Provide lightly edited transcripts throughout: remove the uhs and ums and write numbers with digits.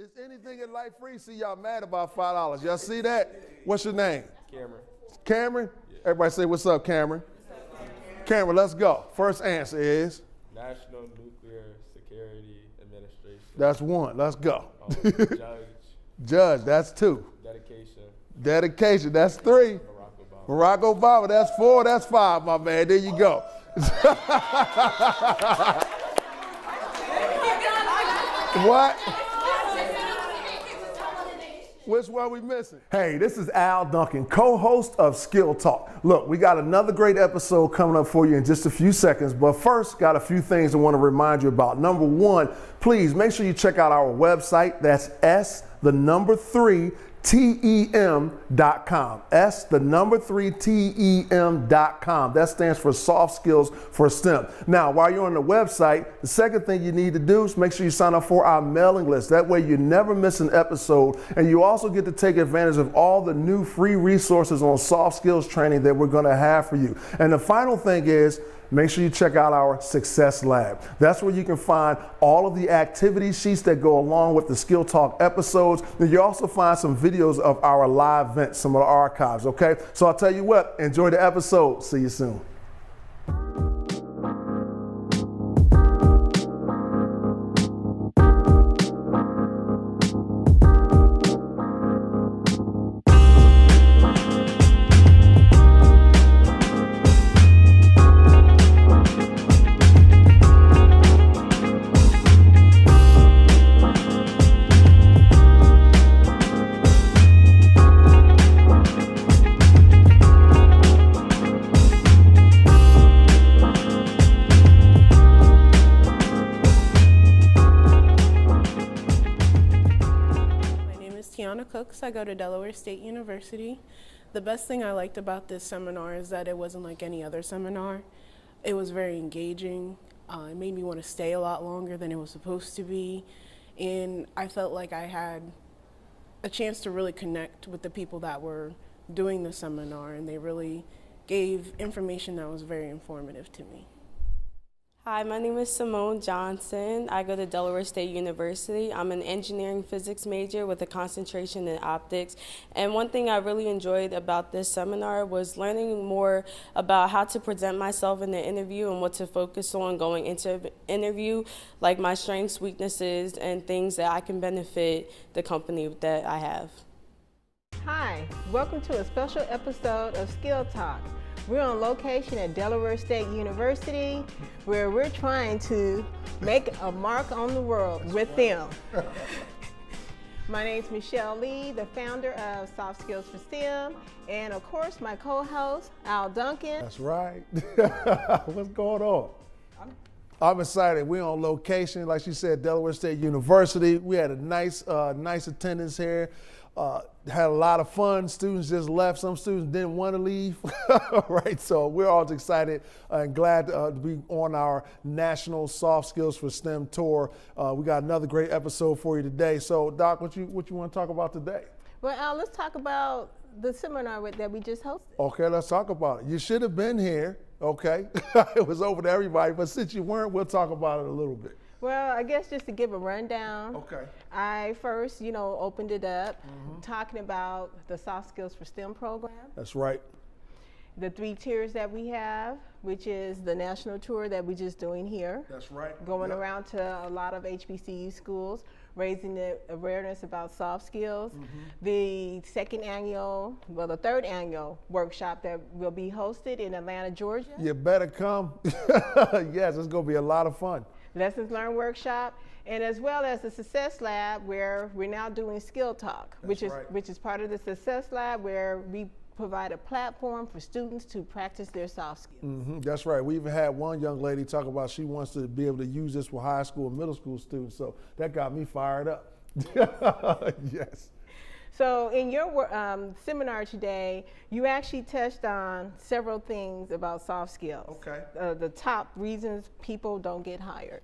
Is anything in life free? See, y'all mad about $5. Y'all see that? What's your name? Cameron. Cameron? Yeah. Everybody say, what's up, Cameron? Cameron, let's go. First answer is? National Nuclear Security Administration. That's one. Let's go. Judge. Judge, that's two. Dedication. Dedication, that's three. Barack Obama, that's four. That's five, my man. There you go. What? Which one we missing? Hey, this is Al Duncan, co-host of Skill Talk. Look, we got another great episode coming up for you in just a few seconds, but first, got a few things I want to remind you about. Number one, please make sure you check out our website. That's S3TEM.com. S3TEM.com. That stands for Soft Skills for STEM. Now, while you're on the website, the second thing you need to do is make sure you sign up for our mailing list. That way you never miss an episode, and you also get to take advantage of all the new free resources on soft skills training that we're going to have for you. And the final thing is, make sure you check out our Success Lab. That's where you can find all of the activity sheets that go along with the Skill Talk episodes. And you also find some videos of our live events, some of the archives, okay? So I'll tell you what, enjoy the episode. See you soon. I go to Delaware State University. The best thing I liked about this seminar is that it wasn't like any other seminar. It was very engaging. It made me want to stay a lot longer than it was supposed to be. And I felt like I had a chance to really connect with the people that were doing the seminar, and they really gave information that was very informative to me. Hi, my name is Simone Johnson. I go to Delaware State University. I'm an engineering physics major with a concentration in optics. And one thing I really enjoyed about this seminar was learning more about how to present myself in the interview and what to focus on going into the interview, like my strengths, weaknesses, and things that I can benefit the company that I have. Hi, welcome to a special episode of Skill Talk. We're on location at Delaware State University, where we're trying to make a mark on the world with them. My name's Michelle Lee, the founder of Soft Skills for STEM, and of course my co-host, Al Duncan. That's right. What's going on? I'm excited. We're on location, like she said, Delaware State University. We had a nice attendance here. Had a lot of fun. Students just left. Some students didn't want to leave. Right, so we're all excited and glad to be on our National Soft Skills for STEM tour. We got another great episode for you today. So, Doc, what you want to talk about today? Well, Al, let's talk about the seminar that we just hosted. Okay, let's talk about it. You should have been here. Okay, it was open to everybody, but since you weren't, we'll talk about it a little bit. Well, I guess just to give a rundown. Okay. I first, opened it up talking about the Soft Skills for STEM program. That's right. The 3 tiers that we have, which is the national tour that we're just doing here. That's right. Going around to a lot of HBCU schools, raising the awareness about soft skills. The third annual workshop that will be hosted in Atlanta, Georgia. You better come. Yes, it's going to be a lot of fun. Lessons Learned workshop, and as well as the Success Lab, where we're now doing Skill Talk, which is part of the Success Lab, where we provide a platform for students to practice their soft skills. That's right. We even had one young lady talk about she wants to be able to use this with high school and middle school students, so that got me fired up. Yes. So in your seminar today, you actually touched on several things about soft skills. Okay. The top reasons people don't get hired.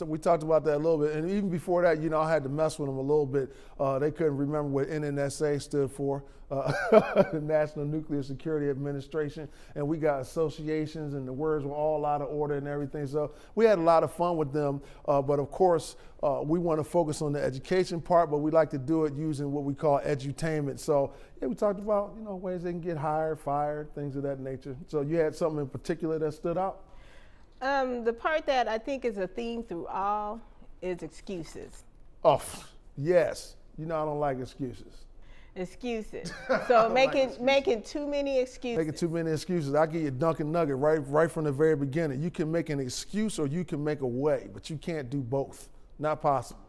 We talked about that a little bit, and even before that, I had to mess with them a little bit. They couldn't remember what NNSA stood for. the National Nuclear Security Administration, and we got associations, and the words were all out of order and everything. So we had a lot of fun with them, but of course, we want to focus on the education part, but we like to do it using what we call edutainment. So yeah, we talked about ways they can get hired, fired, things of that nature. So you had something in particular that stood out? The part that I think is a theme through all is excuses. Oh, yes. I don't like excuses. Excuses. So making too many excuses. Making too many excuses. I'll give you a Duncan nugget right from the very beginning. You can make an excuse or you can make a way, but you can't do both. Not possible.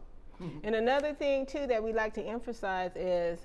And another thing too that we like to emphasize is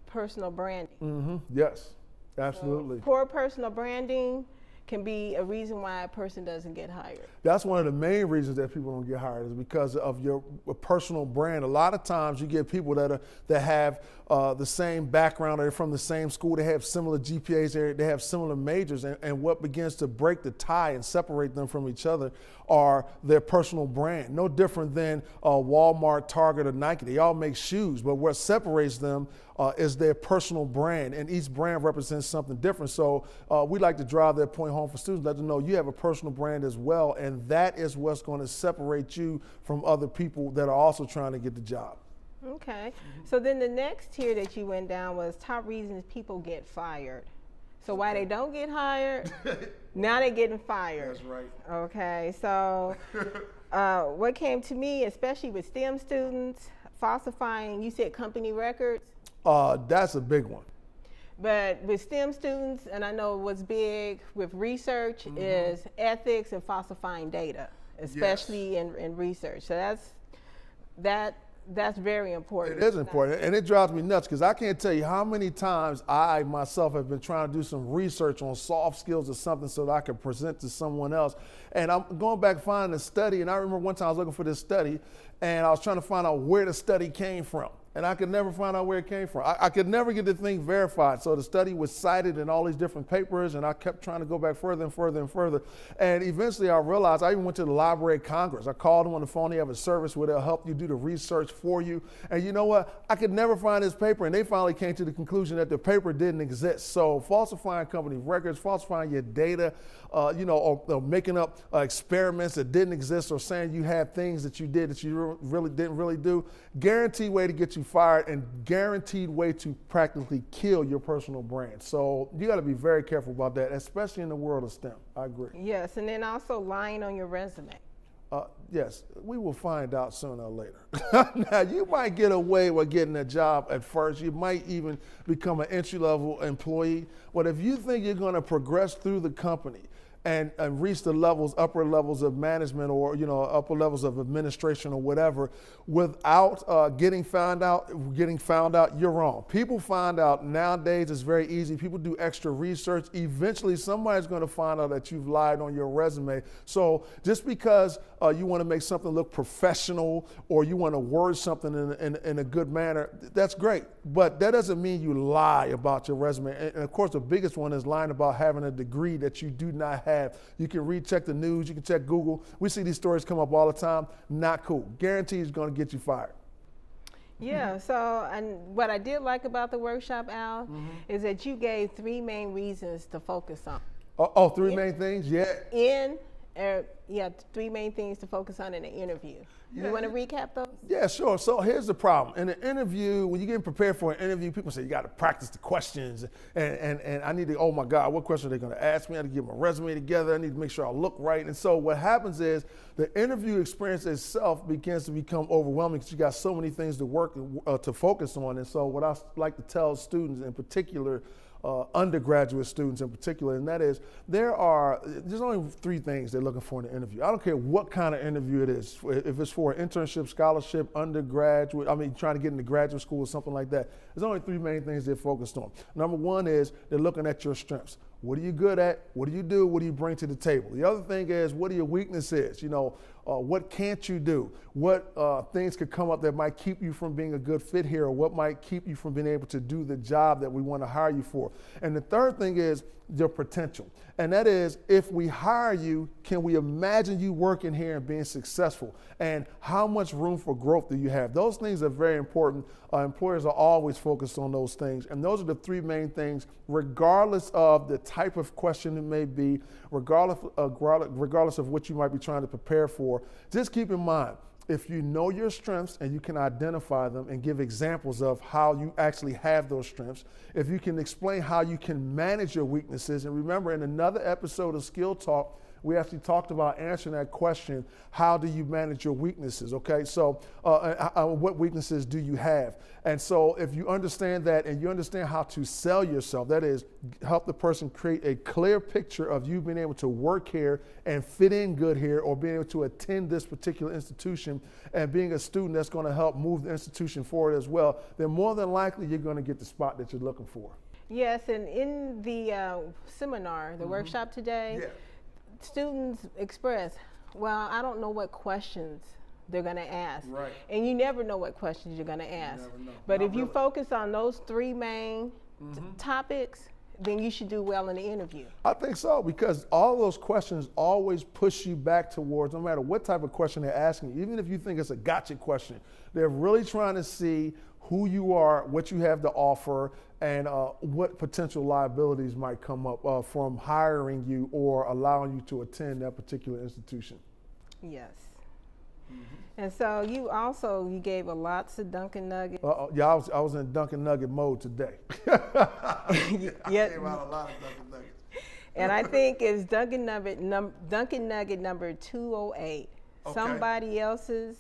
personal branding. Mm-hmm. Yes, absolutely. So poor personal branding can be a reason why a person doesn't get hired. That's one of the main reasons that people don't get hired is because of your personal brand. A lot of times you get people that have the same background, they're from the same school, they have similar GPAs, they have similar majors, and what begins to break the tie and separate them from each other are their personal brand. No different than Walmart, Target, or Nike. They all make shoes, but what separates them is their personal brand, and each brand represents something different. So we like to drive that point home for students, let them know you have a personal brand as well, and that is what's going to separate you from other people that are also trying to get the job. Okay. So then the next tier that you went down was top reasons people get fired. So why they don't get hired, now they're getting fired. That's right. Okay. So what came to me, especially with STEM students, falsifying, you said company records? That's a big one. But with STEM students, and I know what's big with research is ethics and falsifying data, especially in research. So that's very important. It is important, and it drives me nuts because I can't tell you how many times I myself have been trying to do some research on soft skills or something so that I can present to someone else. And I'm going back finding a study, and I remember one time I was looking for this study, and I was trying to find out where the study came from. And I could never find out where it came from. I could never get the thing verified. So the study was cited in all these different papers, and I kept trying to go back further and further and further. And eventually I realized, I even went to the Library of Congress. I called them on the phone. They have a service where they'll help you do the research for you. And you know what? I could never find this paper, and they finally came to the conclusion that the paper didn't exist. So falsifying company records, falsifying your data, or making up experiments that didn't exist, or saying you had things that you did that you really didn't really do, guaranteed way to get you fired and guaranteed way to practically kill your personal brand. So you got to be very careful about that, especially in the world of STEM. I agree. Yes, and then also lying on your resume. Yes, we will find out sooner or later. Now, you might get away with getting a job at first. You might even become an entry-level employee. But if you think you're going to progress through the company and reach the upper levels of management, or upper levels of administration or whatever, without getting found out, you're wrong. People find out nowadays. It's very easy. People do extra research. Eventually, somebody's going to find out that you've lied on your resume. So just because you want to make something look professional, or you want to word something in a good manner, that's great. But that doesn't mean you lie about your resume. And of course, the biggest one is lying about having a degree that you do not have. You can recheck the news, you can check Google. We see these stories come up all the time. Not cool. Guaranteed it's going to get you fired. Yeah, so and what I did like about the workshop, Al, is that you gave 3 main reasons to focus on. Three main things? Yeah. 3 main things to focus on in an interview. You want to recap those? Yeah, sure. So here's the problem. In an interview, when you're getting prepared for an interview, people say you got to practice the questions. And I need to, oh my God, what question are they going to ask me? I need to get my resume together. I need to make sure I look right. And so what happens is the interview experience itself begins to become overwhelming because you got so many things to work to focus on. And so what I like to tell students in particular, undergraduate students in particular, and that is there's only 3 things they're looking for in an interview. I don't care what kind of interview it is. If it's for an internship, scholarship, undergraduate, trying to get into graduate school or something like that, there's only 3 main things they're focused on. Number 1 is they're looking at your strengths. What are you good at? What do you do? What do you bring to the table? The other thing is, what are your weaknesses? What can't you do? What things could come up that might keep you from being a good fit here, or what might keep you from being able to do the job that we want to hire you for? And the third thing is your potential. And that is, if we hire you, can we imagine you working here and being successful? And how much room for growth do you have? Those things are very important. Employers are always focused on those things. And those are the three main things, regardless of the type of question it may be, regardless of what you might be trying to prepare for. Just keep in mind, if you know your strengths and you can identify them and give examples of how you actually have those strengths, if you can explain how you can manage your weaknesses, and remember in another episode of Skill Talk, we actually talked about answering that question, how do you manage your weaknesses, okay? So what weaknesses do you have? And so if you understand that and you understand how to sell yourself, that is, help the person create a clear picture of you being able to work here and fit in good here, or being able to attend this particular institution and being a student that's going to help move the institution forward as well, then more than likely you're going to get the spot that you're looking for. Yes, and in the seminar, the workshop today, students express, well, I don't know what questions they're going to ask. Right. And you never know what questions you're going to ask. But if you focus on those three main topics, then you should do well in the interview. I think so, because all those questions always push you back towards, no matter what type of question they're asking, even if you think it's a gotcha question, they're really trying to see who you are, what you have to offer, and what potential liabilities might come up from hiring you or allowing you to attend that particular institution. Yes. And so you gave a lots of Duncan Nuggets. Yeah, I was in Duncan Nugget mode today. I gave out a lot of Duncan Nuggets. And I think it's Duncan Nugget number 208. Okay. Somebody else's.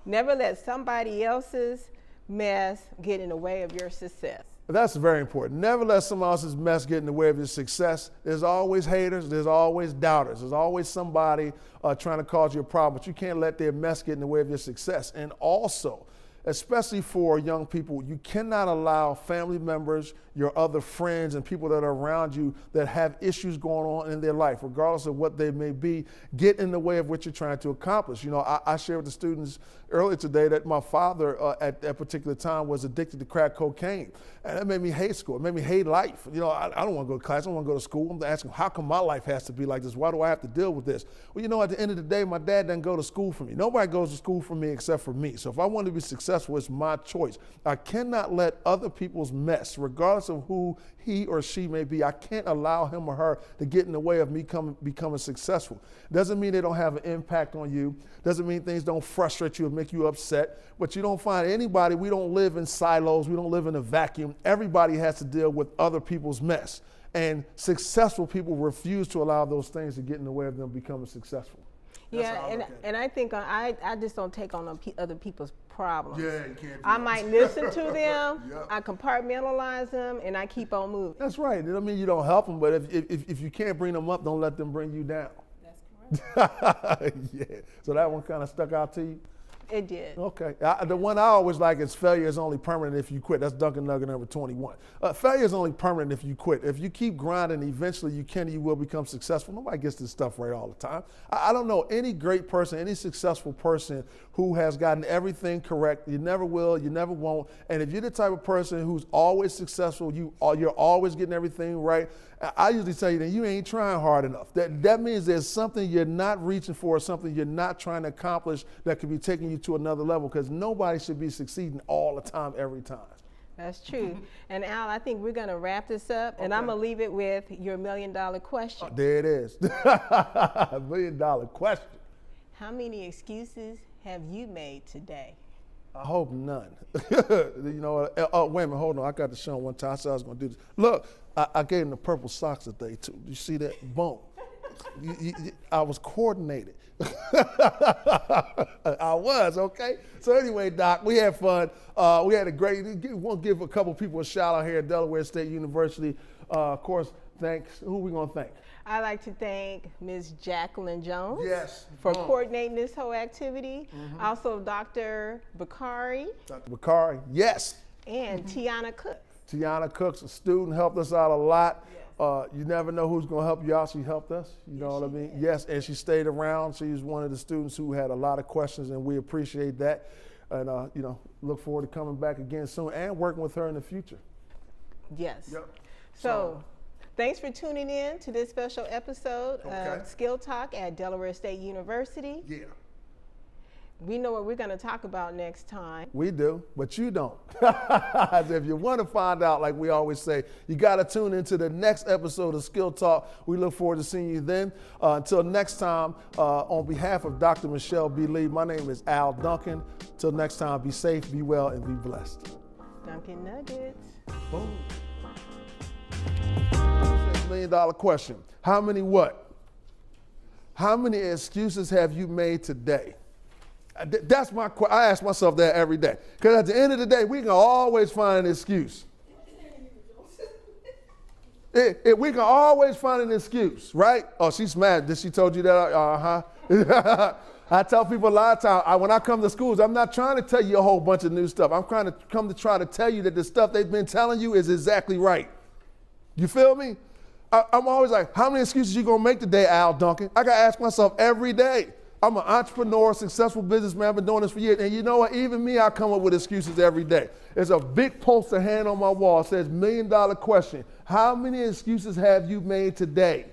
Never let somebody else's mess get in the way of your success. That's very important. Never let someone else's mess get in the way of your success. There's always haters. There's always doubters. There's always somebody trying to cause you a problem, but you can't let their mess get in the way of your success. And also, especially for young people, you cannot allow family members, your other friends, and people that are around you that have issues going on in their life, regardless of what they may be, get in the way of what you're trying to accomplish. You know, I shared with the students earlier today that my father at that particular time was addicted to crack cocaine. And that made me hate school. It made me hate life. You know, I don't want to go to class. I don't want to go to school. I'm asking, how come my life has to be like this? Why do I have to deal with this? Well, you know, at the end of the day, my dad doesn't go to school for me. Nobody goes to school for me except for me. So if I want to be successful, it's my choice. I cannot let other people's mess, regardless of who he or she may be, I can't allow him or her to get in the way of me becoming successful. Doesn't mean they don't have an impact on you. Doesn't mean things don't frustrate you or make you upset. But you don't find anybody, we don't live in silos. We don't live in a vacuum. Everybody has to deal with other people's mess. And successful people refuse to allow those things to get in the way of them becoming successful. And I think I just don't take on other people's problems. Yeah, you can't. I might listen to them, I compartmentalize them, and I keep on moving. That's right. It doesn't mean you don't help them, but if you can't bring them up, don't let them bring you down. That's correct. Yeah. So that one kind of stuck out to you? It did. Okay. The one I always like is failure is only permanent if you quit. That's Duncan Nugget number 21. Failure is only permanent if you quit. If you keep grinding, eventually you will become successful. Nobody gets this stuff right all the time. I don't know any great person, any successful person who has gotten everything correct. You never will, you never won't. And if you're the type of person who's always successful, you're always getting everything right, I usually tell you that you ain't trying hard enough. That means there's something you're not reaching for, something you're not trying to accomplish that could be taking you to another level, because nobody should be succeeding all the time, every time. That's true. And Al, I think we're going to wrap this up, and I'm going to leave it with your $1 million question. There it is. $1 million question. How many excuses have you made today? I hope none. You know, wait a minute, hold on. I got to show him one time. I said I was going to do this. Look, I gave him the purple socks today, too. You see that? Boom. I was coordinated. I was, okay? So anyway, Doc, we had fun. We had a great, we'll give a couple people a shout out here at Delaware State University. Of course, thanks. Who are we going to thank? I'd like to thank Ms. Jacqueline Jones for coordinating this whole activity. Also, Dr. Bakari. Dr. Bakari, yes. And Tiana Cooks. Tiana Cooks, a student, helped us out a lot. You never know who's going to help you out. She helped us. You know what I mean? Yes, and she stayed around. She was one of the students who had a lot of questions, and we appreciate that. And, you know, look forward to coming back again soon and working with her in the future. Yes. Yep. So thanks for tuning in to this special episode Okay. of Skill Talk at Delaware State University. Yeah. We know what we're going to talk about next time. We do, but you don't. If you want to find out, like we always say, you got to tune into the next episode of Skill Talk. We look forward to seeing you then. Until next time, on behalf of Dr. Michelle B. Lee, my name is Al Duncan. Until next time, be safe, be well, and be blessed. Duncan Nuggets. Boom. $1 million question. How many what? How many excuses have you made today? That's my question. I ask myself that every day. Because at the end of the day, we can always find an excuse. We can always find an excuse, right? Oh, she's mad. Did she told you that? Uh-huh. I tell people a lot of times, when I come to schools, I'm not trying to tell you a whole bunch of new stuff. I'm trying to try to tell you that the stuff they've been telling you is exactly right. You feel me? I'm always like, how many excuses you gonna make today, Al Duncan? I gotta ask myself every day. I'm an entrepreneur, successful businessman. I've been doing this for years. And you know what? Even me, I come up with excuses every day. There's a big poster hanging on my wall. It says, $1 million question. How many excuses have you made today?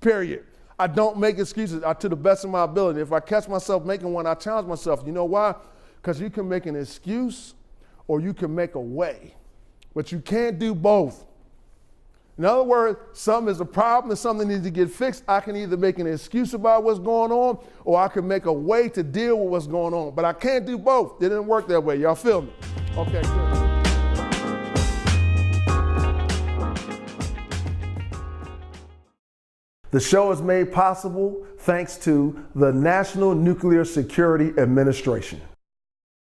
Period. I don't make excuses to the best of my ability. If I catch myself making one, I challenge myself. You know why? Because you can make an excuse or you can make a way. But you can't do both. In other words, something is a problem and something needs to get fixed. I can either make an excuse about what's going on or I can make a way to deal with what's going on. But I can't do both. It didn't work that way. Y'all feel me? Okay, good. The show is made possible thanks to the National Nuclear Security Administration.